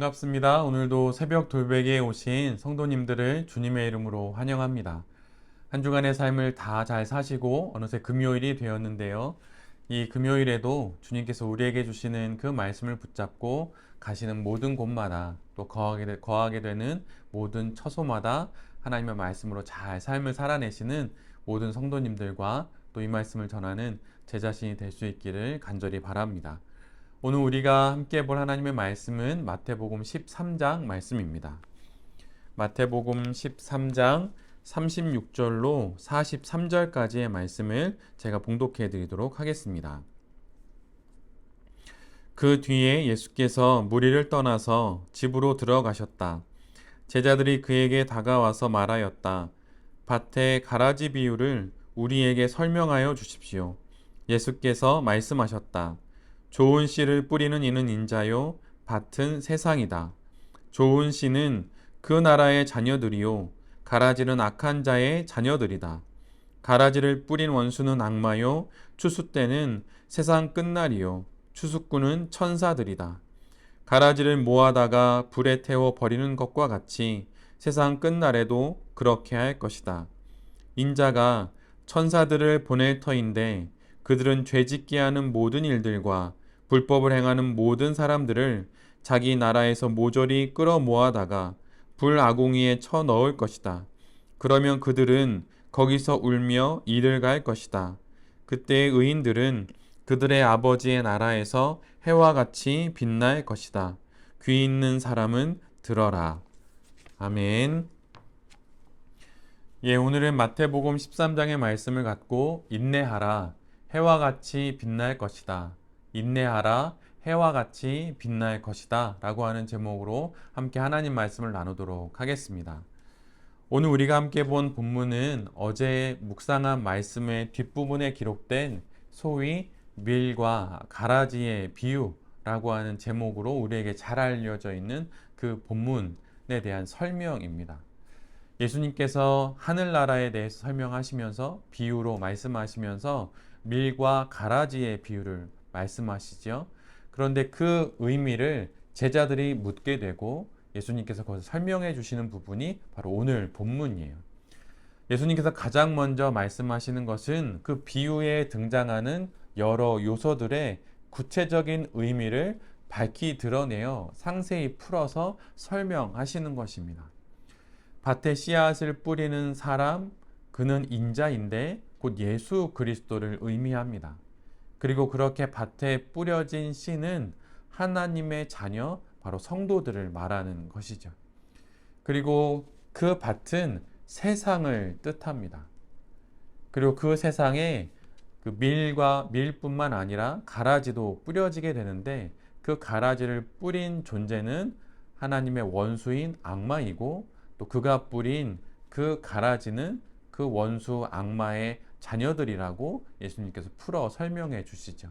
반갑습니다. 오늘도 새벽 돌베개에 오신 성도님들을 주님의 이름으로 환영합니다. 한 주간의 삶을 다 잘 사시고 어느새 금요일이 되었는데요. 이 금요일에도 주님께서 우리에게 주시는 그 말씀을 붙잡고 가시는 모든 곳마다 또 거하게 되는 모든 처소마다 하나님의 말씀으로 잘 삶을 살아내시는 모든 성도님들과 또 이 말씀을 전하는 제 자신이 될 수 있기를 간절히 바랍니다. 오늘 우리가 함께 볼 하나님의 말씀은 마태복음 13장 말씀입니다. 마태복음 13장 36절로 43절까지의 말씀을 제가 봉독해 드리도록 하겠습니다. 그 뒤에 예수께서 무리를 떠나서 집으로 들어가셨다. 제자들이 그에게 다가와서 말하였다. 밭의 가라지 비유를 우리에게 설명하여 주십시오. 예수께서 말씀하셨다. 좋은 씨를 뿌리는 이는 인자요, 밭은 세상이다. 좋은 씨는 그 나라의 자녀들이요, 가라지는 악한 자의 자녀들이다. 가라지를 뿌린 원수는 악마요, 추수 때는 세상 끝날이요, 추수꾼은 천사들이다. 가라지를 모아다가 불에 태워 버리는 것과 같이 세상 끝날에도 그렇게 할 것이다. 인자가 천사들을 보낼 터인데 그들은 죄짓게 하는 모든 일들과 불법을 행하는 모든 사람들을 자기 나라에서 모조리 끌어모아다가 불아궁이에 쳐 넣을 것이다. 그러면 그들은 거기서 울며 이를 갈 것이다. 그때의 의인들은 그들의 아버지의 나라에서 해와 같이 빛날 것이다. 귀 있는 사람은 들어라. 아멘. 오늘은 마태복음 13장의 말씀을 갖고 인내하라, 해와 같이 빛날 것이다. 인내하라, 해와 같이 빛날 것이다 라고 하는 제목으로 함께 하나님 말씀을 나누도록 하겠습니다. 오늘 우리가 함께 본 본문은 어제 묵상한 말씀의 뒷부분에 기록된 소위 밀과 가라지의 비유라고 하는 제목으로 우리에게 잘 알려져 있는 그 본문에 대한 설명입니다. 예수님께서 하늘나라에 대해서 설명하시면서 비유로 말씀하시면서 밀과 가라지의 비유를 말씀하시죠. 그런데 그 의미를 제자들이 묻게 되고 예수님께서 거기서 설명해 주시는 부분이 바로 오늘 본문이에요. 예수님께서 가장 먼저 말씀하시는 것은 그 비유에 등장하는 여러 요소들의 구체적인 의미를 밝히 드러내어 상세히 풀어서 설명하시는 것입니다. 밭에 씨앗을 뿌리는 사람, 그는 인자인데 곧 예수 그리스도를 의미합니다. 그리고 그렇게 밭에 뿌려진 씨는 하나님의 자녀, 바로 성도들을 말하는 것이죠. 그리고 그 밭은 세상을 뜻합니다. 그리고 그 세상에 그 밀뿐만 아니라 가라지도 뿌려지게 되는데 그 가라지를 뿌린 존재는 하나님의 원수인 악마이고 또 그가 뿌린 그 가라지는 그 원수 악마의 자녀들이라고 예수님께서 풀어 설명해 주시죠.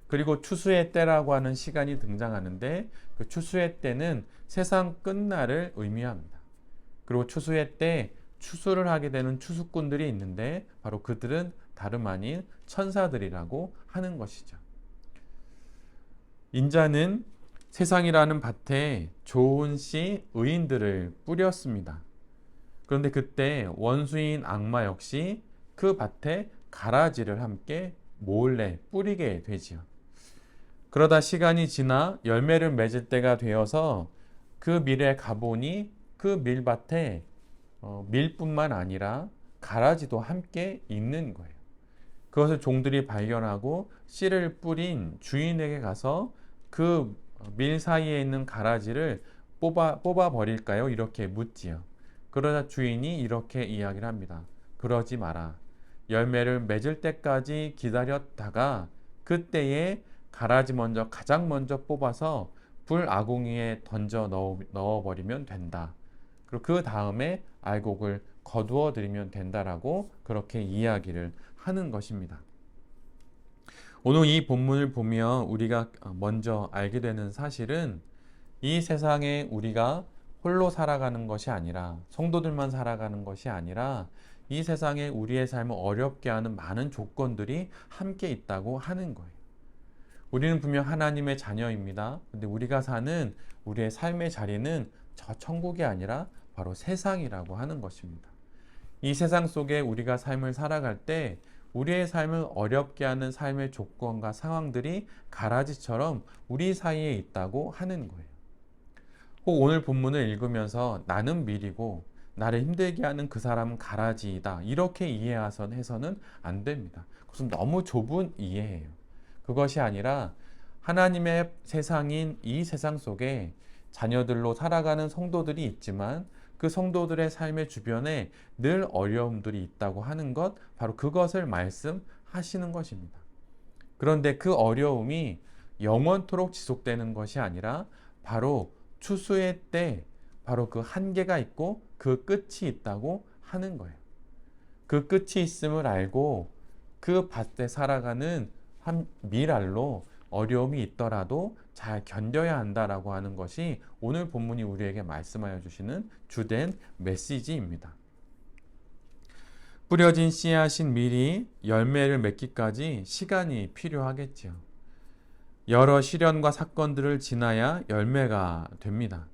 그리고 추수의 때라고 하는 시간이 등장하는데 그 추수의 때는 세상 끝날을 의미합니다. 그리고 추수의 때 추수를 하게 되는 추수꾼들이 있는데 바로 그들은 다름 아닌 천사들이라고 하는 것이죠. 인자는 세상이라는 밭에 좋은 씨 의인들을 뿌렸습니다. 그런데 그때 원수인 악마 역시 그 밭에 가라지를 함께 몰래 뿌리게 되지요. 그러다 시간이 지나 열매를 맺을 때가 되어서 그 밀에 가보니 그 밀밭에 밀뿐만 아니라 가라지도 함께 있는 거예요. 그것을 종들이 발견하고 씨를 뿌린 주인에게 가서 그 밀 사이에 있는 가라지를 뽑아 버릴까요? 이렇게 묻지요. 그러자 주인이 이렇게 이야기를 합니다. 그러지 마라. 열매를 맺을 때까지 기다렸다가 그때에 가라지 가장 먼저 뽑아서 불 아궁이에 던져 넣어버리면 된다. 그리고 그 다음에 알곡을 거두어 드리면 된다라고 그렇게 이야기를 하는 것입니다. 오늘 이 본문을 보면 우리가 먼저 알게 되는 사실은 이 세상에 우리가 홀로 살아가는 것이 아니라 성도들만 살아가는 것이 아니라 이 세상에 우리의 삶을 어렵게 하는 많은 조건들이 함께 있다고 하는 거예요. 우리는 분명 하나님의 자녀입니다. 근데 우리가 사는 우리의 삶의 자리는 저 천국이 아니라 바로 세상이라고 하는 것입니다. 이 세상 속에 우리가 삶을 살아갈 때 우리의 삶을 어렵게 하는 삶의 조건과 상황들이 가라지처럼 우리 사이에 있다고 하는 거예요. 혹 오늘 본문을 읽으면서 나는 밀이고 나를 힘들게 하는 그 사람은 가라지이다, 이렇게 이해해서는 안 됩니다. 그것은 너무 좁은 이해예요. 그것이 아니라 하나님의 세상인 이 세상 속에 자녀들로 살아가는 성도들이 있지만 그 성도들의 삶의 주변에 늘 어려움들이 있다고 하는 것, 바로 그것을 말씀하시는 것입니다. 그런데 그 어려움이 영원토록 지속되는 것이 아니라 바로 추수의 때 바로 그 한계가 있고 그 끝이 있다고 하는 거예요. 그 끝이 있음을 알고 그 밭에 살아가는 한 밀알로 어려움이 있더라도 잘 견뎌야 한다라고 하는 것이 오늘 본문이 우리에게 말씀하여 주시는 주된 메시지입니다. 뿌려진 씨앗인 밀이 열매를 맺기까지 시간이 필요하겠지요. 여러 시련과 사건들을 지나야 열매가 됩니다.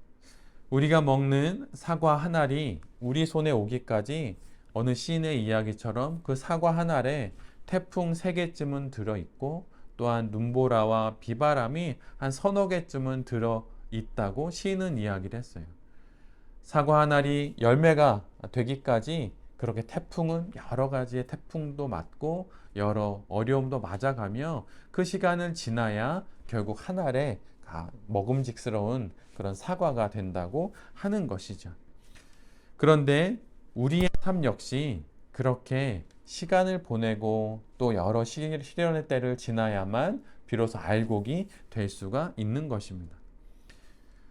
우리가 먹는 사과 한 알이 우리 손에 오기까지 어느 시인의 이야기처럼 그 사과 한 알에 태풍 3개쯤은 들어있고 또한 눈보라와 비바람이 한 서너 개쯤은 들어있다고 시인은 이야기를 했어요. 사과 한 알이 열매가 되기까지 그렇게 태풍은 여러 가지의 태풍도 맞고 여러 어려움도 맞아가며 그 시간을 지나야 결국 한 알에 먹음직스러운 그런 사과가 된다고 하는 것이죠. 그런데 우리의 삶 역시 그렇게 시간을 보내고 또 여러 시련의 때를 지나야만 비로소 알곡이 될 수가 있는 것입니다.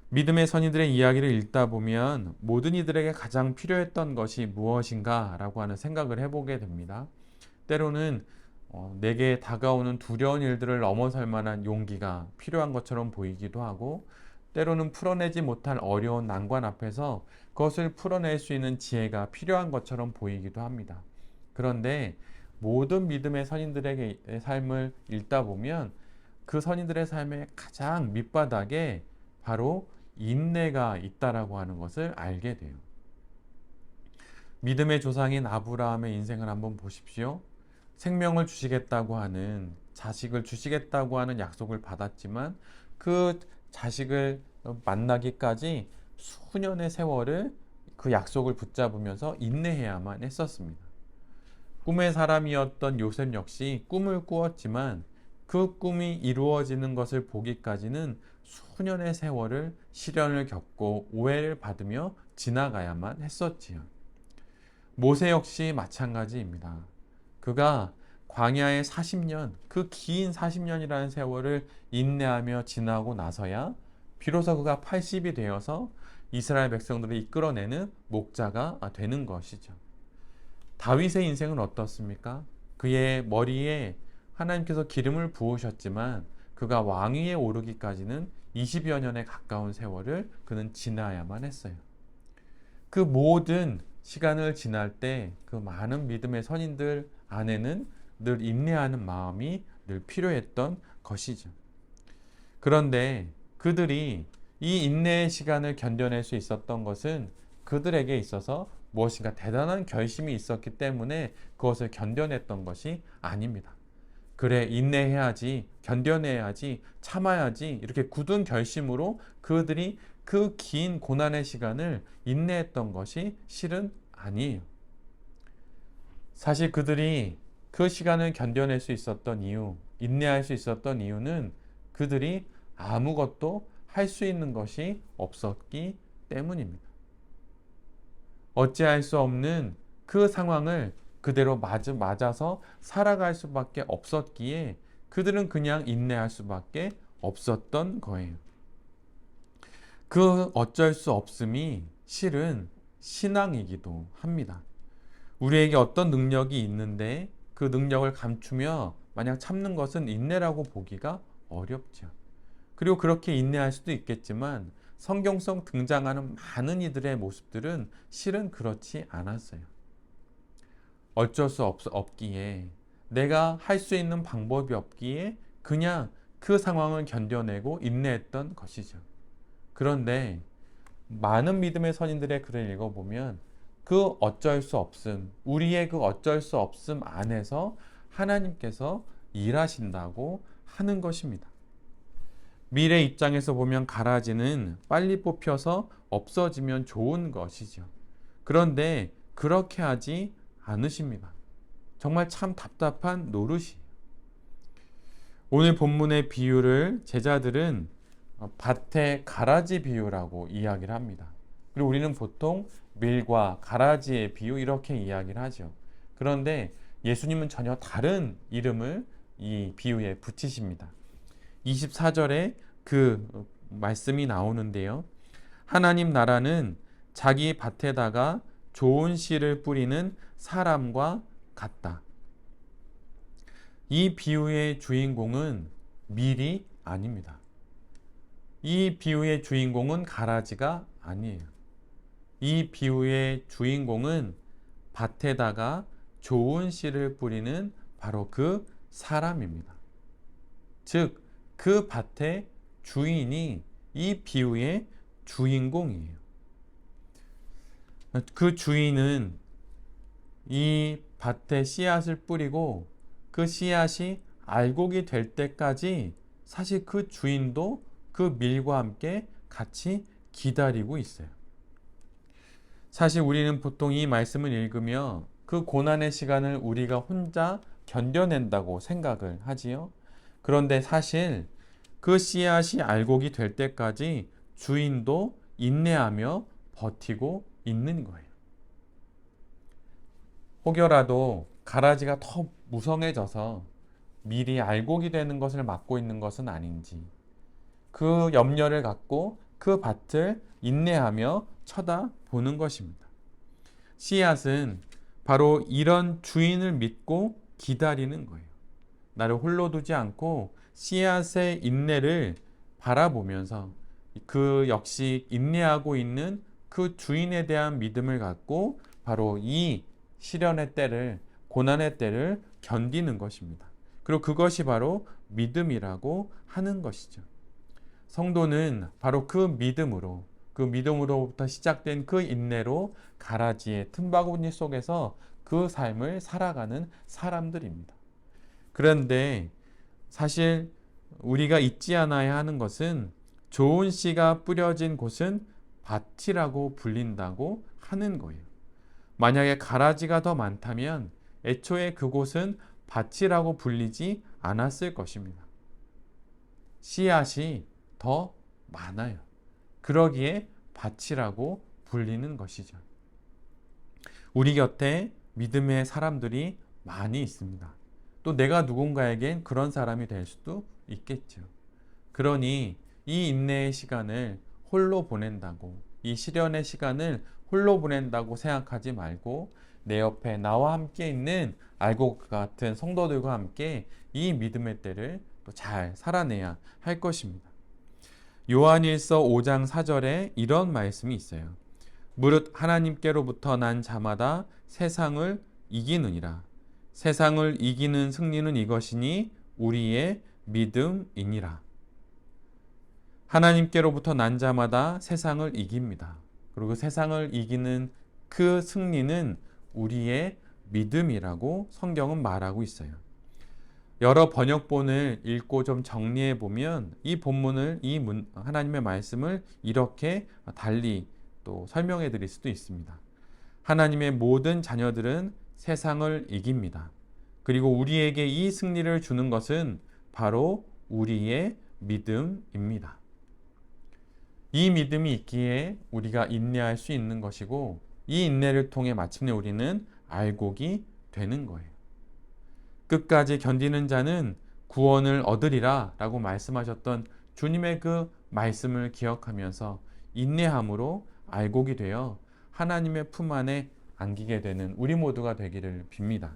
믿음의 선인들의 이야기를 읽다 보면 모든 이들에게 가장 필요했던 것이 무엇인가 라고 하는 생각을 해보게 됩니다. 때로는 내게 다가오는 두려운 일들을 넘어설 만한 용기가 필요한 것처럼 보이기도 하고, 때로는 풀어내지 못할 어려운 난관 앞에서 그것을 풀어낼 수 있는 지혜가 필요한 것처럼 보이기도 합니다. 그런데 모든 믿음의 선인들의 삶을 읽다 보면 그 선인들의 삶의 가장 밑바닥에 바로 인내가 있다라고 하는 것을 알게 돼요. 믿음의 조상인 아브라함의 인생을 한번 보십시오. 생명을 주시겠다고 하는, 자식을 주시겠다고 하는 약속을 받았지만 그 자식을 만나기까지 수년의 세월을 그 약속을 붙잡으면서 인내해야만 했었습니다. 꿈의 사람이었던 요셉 역시 꿈을 꾸었지만 그 꿈이 이루어지는 것을 보기까지는 수년의 세월을 시련을 겪고 오해를 받으며 지나가야만 했었지요. 모세 역시 마찬가지입니다. 그가 광야의 40년, 그 긴 40년이라는 세월을 인내하며 지나고 나서야 비로소 그가 80이 되어서 이스라엘 백성들을 이끌어내는 목자가 되는 것이죠. 다윗의 인생은 어떻습니까? 그의 머리에 하나님께서 기름을 부으셨지만 그가 왕위에 오르기까지는 20여 년에 가까운 세월을 그는 지나야만 했어요. 그 모든 시간을 지날 때 그 많은 믿음의 선인들 안에는 늘 인내하는 마음이 늘 필요했던 것이죠. 그런데 그들이 이 인내의 시간을 견뎌낼 수 있었던 것은 그들에게 있어서 무엇인가 대단한 결심이 있었기 때문에 그것을 견뎌냈던 것이 아닙니다. 그래, 인내해야지, 견뎌내야지, 참아야지, 이렇게 굳은 결심으로 그들이 그 긴 고난의 시간을 인내했던 것이 실은 아니에요. 사실 그들이 그 시간을 견뎌낼 수 있었던 이유, 인내할 수 있었던 이유는 그들이 아무것도 할 수 있는 것이 없었기 때문입니다. 어찌할 수 없는 그 상황을 그대로 맞아서 살아갈 수밖에 없었기에 그들은 그냥 인내할 수밖에 없었던 거예요. 그 어쩔 수 없음이 실은 신앙이기도 합니다. 우리에게 어떤 능력이 있는데 그 능력을 감추며 마냥 참는 것은 인내라고 보기가 어렵죠. 그리고 그렇게 인내할 수도 있겠지만 성경 속 등장하는 많은 이들의 모습들은 실은 그렇지 않았어요. 어쩔 수 없기에, 내가 할 수 있는 방법이 없기에 그냥 그 상황을 견뎌내고 인내했던 것이죠. 그런데 많은 믿음의 선인들의 글을 읽어보면 그 어쩔 수 없음, 우리의 그 어쩔 수 없음 안에서 하나님께서 일하신다고 하는 것입니다. 미래 입장에서 보면 가라지는 빨리 뽑혀서 없어지면 좋은 것이죠. 그런데 그렇게 하지 않으십니다. 정말 참 답답한 노릇이에요. 오늘 본문의 비유를 제자들은 밭의 가라지 비유라고 이야기를 합니다. 그리고 우리는 보통 밀과 가라지의 비유 이렇게 이야기를 하죠. 그런데 예수님은 전혀 다른 이름을 이 비유에 붙이십니다. 24절에 그 말씀이 나오는데요. 하나님 나라는 자기 밭에다가 좋은 씨를 뿌리는 사람과 같다. 이 비유의 주인공은 밀이 아닙니다. 이 비유의 주인공은 가라지가 아니에요. 이 비유의 주인공은 밭에다가 좋은 씨를 뿌리는 바로 그 사람입니다. 즉, 그 밭의 주인이 이 비유의 주인공이에요. 그 주인은 이 밭에 씨앗을 뿌리고 그 씨앗이 알곡이 될 때까지 사실 그 주인도 그 밀과 함께 같이 기다리고 있어요. 사실 우리는 보통 이 말씀을 읽으며 그 고난의 시간을 우리가 혼자 견뎌낸다고 생각을 하지요. 그런데 사실 그 씨앗이 알곡이 될 때까지 주인도 인내하며 버티고 있는 거예요. 혹여라도 가라지가 더 무성해져서 밀이 알곡이 되는 것을 막고 있는 것은 아닌지 그 염려를 갖고 그 밭을 인내하며 쳐다보는 것입니다. 씨앗은 바로 이런 주인을 믿고 기다리는 거예요. 나를 홀로 두지 않고 씨앗의 인내를 바라보면서 그 역시 인내하고 있는 그 주인에 대한 믿음을 갖고 바로 이 시련의 때를, 고난의 때를 견디는 것입니다. 그리고 그것이 바로 믿음이라고 하는 것이죠. 성도는 바로 그 믿음으로부터 시작된 그 인내로 가라지의 틈바구니 속에서 그 삶을 살아가는 사람들입니다. 그런데 사실 우리가 잊지 않아야 하는 것은 좋은 씨가 뿌려진 곳은 밭이라고 불린다고 하는 거예요. 만약에 가라지가 더 많다면 애초에 그곳은 밭이라고 불리지 않았을 것입니다. 씨앗이 더 많아요. 그러기에 밭이라고 불리는 것이죠. 우리 곁에 믿음의 사람들이 많이 있습니다. 또 내가 누군가에겐 그런 사람이 될 수도 있겠죠. 그러니 이 인내의 시간을 홀로 보낸다고, 이 시련의 시간을 홀로 보낸다고 생각하지 말고 내 옆에 나와 함께 있는 알곡 같은 성도들과 함께 이 믿음의 때를 또 잘 살아내야 할 것입니다. 요한일서 5장 4절에 이런 말씀이 있어요. 무릇 하나님께로부터 난 자마다 세상을 이기느니라. 세상을 이기는 승리는 이것이니 우리의 믿음이니라. 하나님께로부터 난 자마다 세상을 이깁니다. 그리고 세상을 이기는 그 승리는 우리의 믿음이라고 성경은 말하고 있어요. 여러 번역본을 읽고 좀 정리해 보면 이 본문을, 하나님의 말씀을 이렇게 달리 또 설명해 드릴 수도 있습니다. 하나님의 모든 자녀들은 세상을 이깁니다. 그리고 우리에게 이 승리를 주는 것은 바로 우리의 믿음입니다. 이 믿음이 있기에 우리가 인내할 수 있는 것이고 이 인내를 통해 마침내 우리는 알곡이 되는 거예요. 끝까지 견디는 자는 구원을 얻으리라 라고 말씀하셨던 주님의 그 말씀을 기억하면서 인내함으로 알곡이 되어 하나님의 품 안에 안기게 되는 우리 모두가 되기를 빕니다.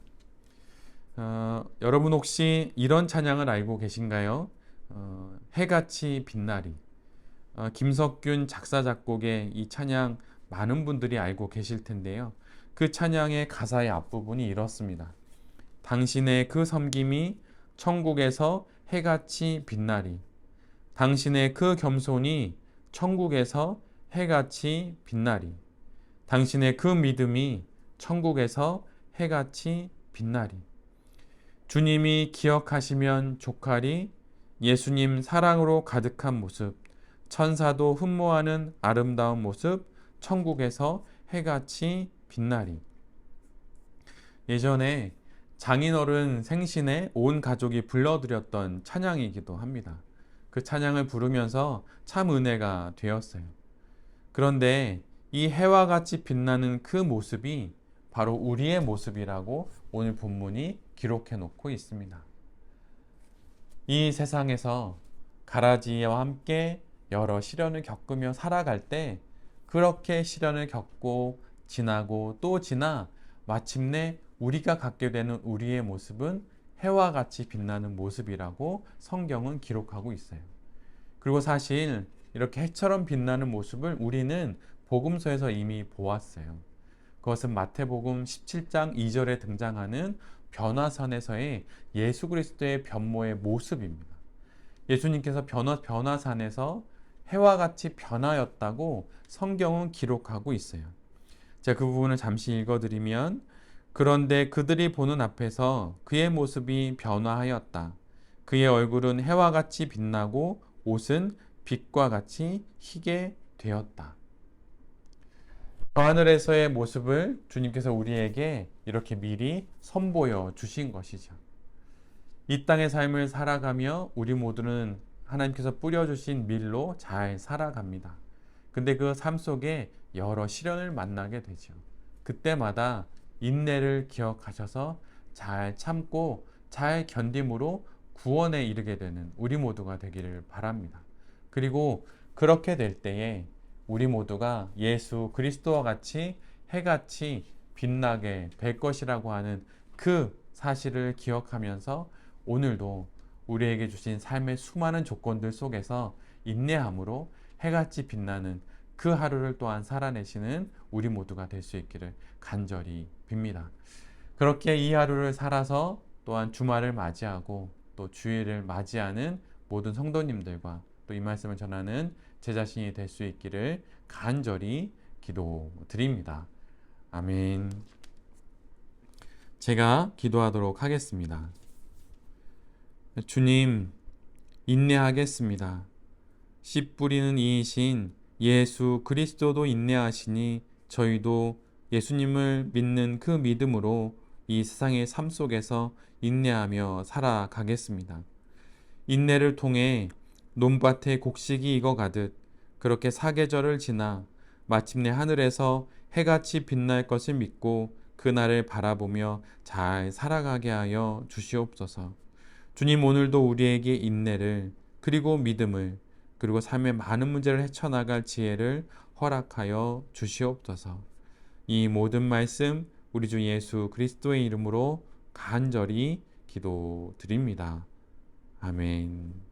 여러분 혹시 이런 찬양을 알고 계신가요? 해같이 빛나리. 김석균 작사 작곡의 이 찬양 많은 분들이 알고 계실 텐데요. 그 찬양의 가사의 앞부분이 이렇습니다. 당신의 그 섬김이 천국에서 해같이 빛나리. 당신의 그 겸손이 천국에서 해같이 빛나리. 당신의 그 믿음이 천국에서 해같이 빛나리. 주님이 기억하시면 족하리. 예수님 사랑으로 가득한 모습, 천사도 흠모하는 아름다운 모습, 천국에서 해같이 빛나리. 예전에 장인어른 생신에 온 가족이 불러드렸던 찬양이기도 합니다. 그 찬양을 부르면서 참 은혜가 되었어요. 그런데 이 해와 같이 빛나는 그 모습이 바로 우리의 모습이라고 오늘 본문이 기록해 놓고 있습니다. 이 세상에서 가라지와 함께 여러 시련을 겪으며 살아갈 때 그렇게 시련을 겪고 지나고 또 지나 마침내 우리가 갖게 되는 우리의 모습은 해와 같이 빛나는 모습이라고 성경은 기록하고 있어요. 그리고 사실 이렇게 해처럼 빛나는 모습을 우리는 복음서에서 이미 보았어요. 그것은 마태복음 17장 2절에 등장하는 변화산에서의 예수 그리스도의 변모의 모습입니다. 예수님께서 변화산에서 해와 같이 변하였다고 성경은 기록하고 있어요. 제가 그 부분을 잠시 읽어드리면, 그런데 그들이 보는 앞에서 그의 모습이 변화하였다. 그의 얼굴은 해와 같이 빛나고 옷은 빛과 같이 희게 되었다. 하늘에서의 모습을 주님께서 우리에게 이렇게 미리 선보여 주신 것이죠. 이 땅의 삶을 살아가며 우리 모두는 하나님께서 뿌려주신 밀로 잘 살아갑니다. 근데 그 삶 속에 여러 시련을 만나게 되죠. 그때마다 인내를 기억하셔서 잘 참고 잘 견딤으로 구원에 이르게 되는 우리 모두가 되기를 바랍니다. 그리고 그렇게 될 때에 우리 모두가 예수 그리스도와 같이 해같이 빛나게 될 것이라고 하는 그 사실을 기억하면서 오늘도 우리에게 주신 삶의 수많은 조건들 속에서 인내함으로 해같이 빛나는 그 하루를 또한 살아내시는 우리 모두가 될 수 있기를 간절히 빕니다. 그렇게 이 하루를 살아서 또한 주말을 맞이하고 또 주일을 맞이하는 모든 성도님들과 또 이 말씀을 전하는 제 자신이 될 수 있기를 간절히 기도드립니다. 아멘. 제가 기도하도록 하겠습니다. 주님, 인내하겠습니다. 씨 뿌리는 이이신 예수 그리스도도 인내하시니 저희도 예수님을 믿는 그 믿음으로 이 세상의 삶 속에서 인내하며 살아가겠습니다. 인내를 통해 논밭에 곡식이 익어가듯 그렇게 사계절을 지나 마침내 하늘에서 해같이 빛날 것을 믿고 그날을 바라보며 잘 살아가게 하여 주시옵소서. 주님, 오늘도 우리에게 인내를, 그리고 믿음을, 그리고 삶의 많은 문제를 헤쳐나갈 지혜를 허락하여 주시옵소서. 이 모든 말씀 우리 주 예수 그리스도의 이름으로 간절히 기도드립니다. 아멘.